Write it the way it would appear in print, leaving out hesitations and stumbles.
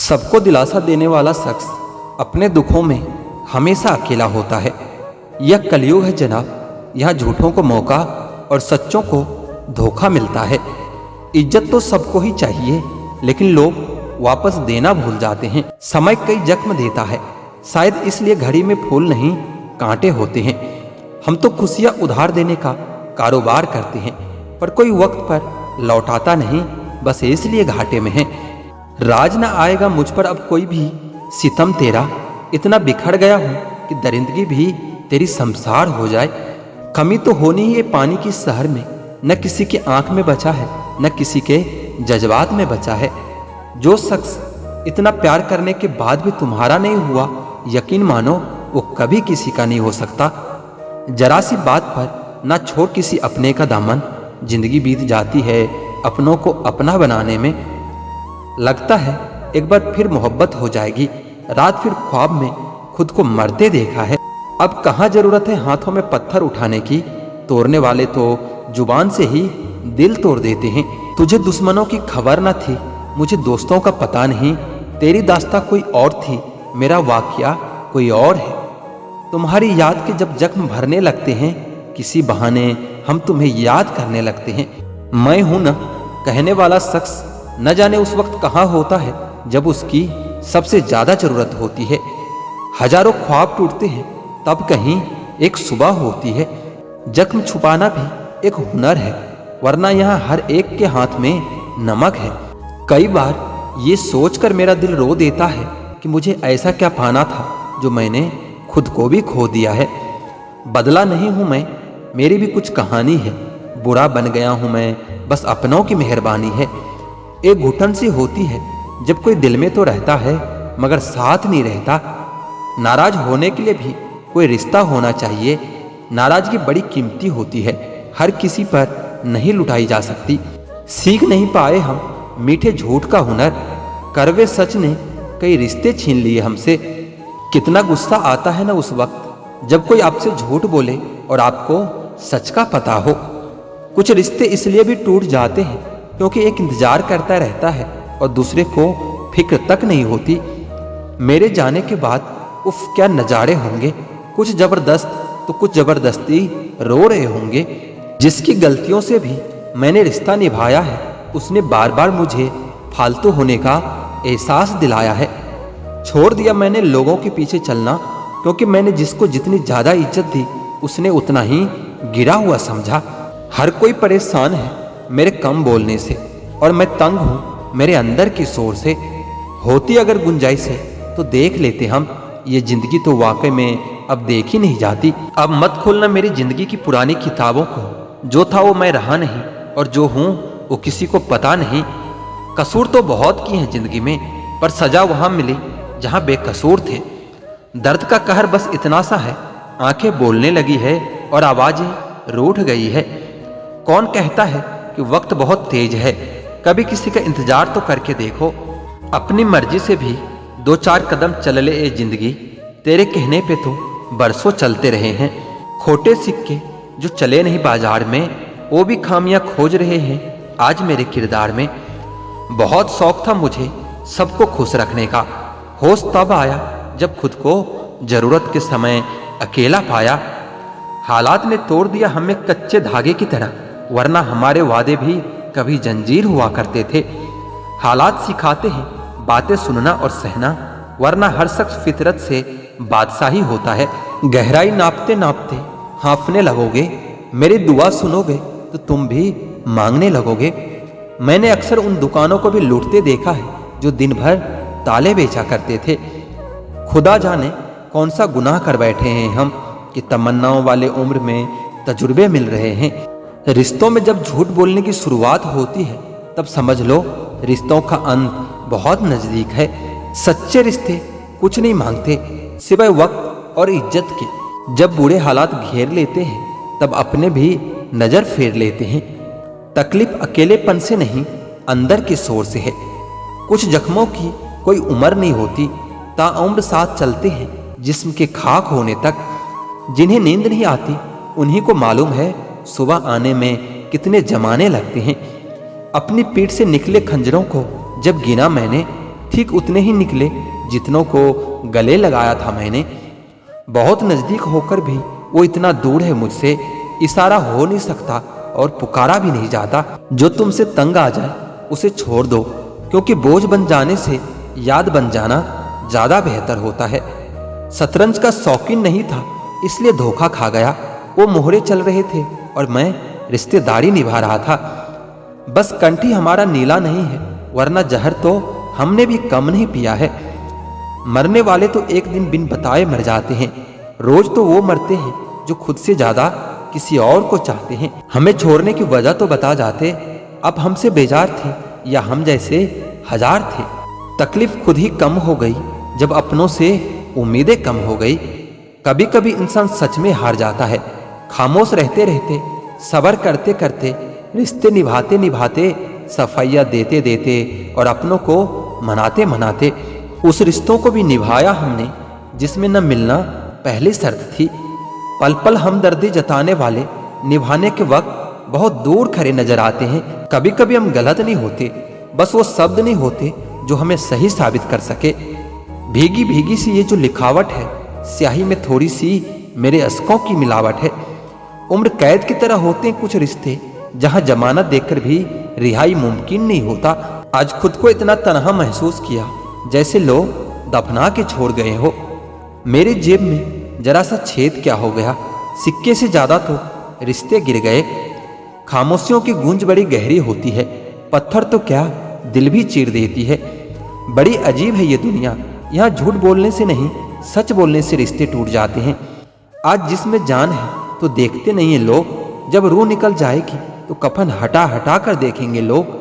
सबको दिलासा देने वाला शख्स अपने दुखों में हमेशा अकेला होता है। यह कलयुग है जनाब, यहाँ झूठों को मौका और सच्चों को धोखा मिलता है। इज्जत तो सबको ही चाहिए, लेकिन लोग वापस देना भूल जाते हैं। समय कई जख्म देता है, शायद इसलिए घड़ी में फूल नहीं कांटे होते हैं। हम तो खुशियाँ उधार देने का कारोबार करते हैं, पर कोई वक्त पर लौटाता नहीं, बस इसलिए घाटे में है। राज न आएगा मुझ पर अब कोई भी सितम तेरा, इतना बिखर गया हूँ कि दरिंदगी भी तेरी शमशार हो जाए। कमी तो होनी ही है पानी की शहर में, न किसी की आंख में बचा है, न किसी के जज्बात में बचा है। जो शख्स इतना प्यार करने के बाद भी तुम्हारा नहीं हुआ, यकीन मानो वो कभी किसी का नहीं हो सकता। जरा सी बात पर ना छोड़ किसी अपने का दामन, जिंदगी बीत जाती है अपनों को अपना बनाने में। लगता है एक बार फिर मोहब्बत हो जाएगी, रात फिर ख्वाब में खुद को मरते देखा है। अब कहाँ जरूरत है हाथों में पत्थर उठाने की, तोड़ने वाले तो जुबान से ही दिल तोड़ देते हैं। तुझे दुश्मनों की खबर न थी, मुझे दोस्तों का पता नहीं। तेरी दास्तां कोई और थी, मेरा वाकया कोई और है। तुम्हारी याद के जब जख्म भरने लगते हैं, किसी बहाने हम तुम्हें याद करने लगते हैं। मैं हूं न कहने वाला शख्स न जाने उस वक्त कहाँ होता है जब उसकी सबसे ज्यादा जरूरत होती है। हजारों ख्वाब टूटते हैं तब कहीं एक सुबह होती है। जख्म छुपाना भी एक हुनर है, वरना यहाँ हर एक के हाथ में नमक है। कई बार ये सोचकर मेरा दिल रो देता है कि मुझे ऐसा क्या पाना था जो मैंने खुद को भी खो दिया है। बदला नहीं हूँ मैं, मेरी भी कुछ कहानी है। बुरा बन गया हूँ मैं, बस अपनों की मेहरबानी है। एक घुटन सी होती है जब कोई दिल में तो रहता है मगर साथ नहीं रहता। नाराज होने के लिए भी कोई रिश्ता होना चाहिए। नाराजगी बड़ी कीमती होती है, हर किसी पर नहीं लुटाई जा सकती। सीख नहीं पाए हम मीठे झूठ का हुनर, करवे सच ने कई रिश्ते छीन लिए हमसे। कितना गुस्सा आता है ना उस वक्त जब कोई आपसे झूठ बोले और आपको सच का पता हो। कुछ रिश्ते इसलिए भी टूट जाते हैं क्योंकि एक इंतजार करता रहता है और दूसरे को फिक्र तक नहीं होती। मेरे जाने के बाद उफ क्या नजारे होंगे, कुछ जबरदस्त तो कुछ जबरदस्ती रो रहे होंगे। जिसकी गलतियों से भी मैंने रिश्ता निभाया है, उसने बार बार मुझे फालतू होने का एहसास दिलाया है। छोड़ दिया मैंने लोगों के पीछे चलना, क्योंकि मैंने जिसको जितनी ज्यादा इज्जत दी उसने उतना ही गिरा हुआ समझा। हर कोई परेशान है मेरे कम बोलने से, और मैं तंग हूँ मेरे अंदर की शोर से। होती अगर गुंजाइश है तो देख लेते हम, ये जिंदगी तो वाकई में अब देखी नहीं जाती। अब मत खोलना मेरी जिंदगी की पुरानी किताबों को, जो था वो मैं रहा नहीं और जो हूँ वो किसी को पता नहीं। कसूर तो बहुत किए हैं जिंदगी में, पर सजा वहां मिली जहां बेकसूर थे। दर्द का कहर बस इतना सा है, आंखें बोलने लगी है और आवाजें रूठ गई है। कौन कहता है कि वक्त बहुत तेज है, कभी किसी का इंतजार तो करके देखो। अपनी मर्जी से भी दो चार कदम चल ले ए जिंदगी, तेरे कहने पे तो बरसों चलते रहे हैं। खोटे सिक्के जो चले नहीं बाजार में, वो भी खामियां खोज रहे हैं आज मेरे किरदार में। बहुत शौक था मुझे सबको खुश रखने का, होश तब आया जब खुद को जरूरत के समय अकेला पाया। हालात ने तोड़ दिया हमें कच्चे धागे की तरह, वरना हमारे वादे भी कभी जंजीर हुआ करते थे। हालात सिखाते हैं बातें सुनना और सहना, वरना हर शख्स फितरत से बादशाही होता है। गहराई नापते नापते हाँफने लगोगे, मेरी दुआ सुनोगे तो तुम भी मांगने लगोगे। मैंने अक्सर उन दुकानों को भी लूटते देखा है जो दिन भर ताले बेचा करते थे। खुदा जाने कौन सा गुनाह कर बैठे हैं हम कि तमन्नाओं वाले उम्र में तजुर्बे मिल रहे हैं। रिश्तों में जब झूठ बोलने की शुरुआत होती है तब समझ लो रिश्तों का अंत बहुत नजदीक है। सच्चे रिश्ते कुछ नहीं मांगते सिवाय वक्त और इज्जत के। जब बुरे हालात घेर लेते हैं तब अपने भी नजर फेर लेते हैं। तकलीफ अकेलेपन से नहीं, अंदर के शोर से है। कुछ जख्मों की कोई उम्र नहीं होती, ताउम्र साथ चलते हैं जिस्म के खाक होने तक। जिन्हें नींद नहीं आती उन्हीं को मालूम है सुबह आने में कितने जमाने लगते हैं। अपनी पीठ से निकले खंजरों को जब गिना मैंने ठीक उतने ही निकले जितनों को गले लगाया था मैंने। बहुत नजदीक होकर भी वो इतना दूर है मुझसे, इशारा हो नहीं सकता और पुकारा भी नहीं जाता। जो तुमसे तंग आ जाए उसे छोड़ दो, क्योंकि बोझ बन जाने से याद बन जाना ज्यादा बेहतर होता है। शतरंज का शौकीन नहीं था, इसलिए धोखा खा गया। वो मोहरे चल रहे थे और मैं रिश्तेदारी निभा रहा था। बस कंठी हमारा नीला नहीं है, वरना जहर तो हमने भी कम नहीं पिया है। मरने वाले तो एक दिन बिन बताए मर जाते हैं। रोज तो वो मरते हैं जो खुद से ज्यादा किसी और को चाहते हैं। हमें छोड़ने की वजह तो बता जाते। अब हमसे बेजार थे या हम जैसे हजार थे। तकलीफ खुद ही कम हो गई जब अपनों से उम्मीदें कम हो गई। कभी कभी इंसान सच में हार जाता है। खामोश रहते रहते, सब्र करते करते, रिश्ते निभाते निभाते, सफाइयाँ देते देते और अपनों को मनाते मनाते उस रिश्तों को भी निभाया हमने जिसमें न मिलना पहली शर्त थी। पल पल हमदर्दी जताने वाले निभाने के वक्त बहुत दूर खड़े नजर आते हैं। कभी कभी हम गलत नहीं होते, बस वो शब्द नहीं होते जो हमें सही साबित कर सके। भीगी भीगी सी ये जो लिखावट है, स्याही में थोड़ी सी मेरे अश्कों की मिलावट है। उम्र कैद की तरह होते हैं कुछ रिश्ते, जहां जमानत देकर भी रिहाई मुमकिन नहीं होता। आज खुद को इतना तन्हा महसूस किया जैसे लोग दफना के छोड़ गए हो। मेरी जेब में जरा सा छेद क्या हो गया, सिक्के से ज्यादा तो रिश्ते गिर गए। खामोशियों की गूंज बड़ी गहरी होती है, पत्थर तो क्या दिल भी चीर देती है। बड़ी अजीब है ये दुनिया, यहाँ झूठ बोलने से नहीं सच बोलने से रिश्ते टूट जाते हैं। आज जिसमें जान है तो देखते नहीं है लोग, जब रूह निकल जाएगी तो कफन हटा हटा कर देखेंगे लोग।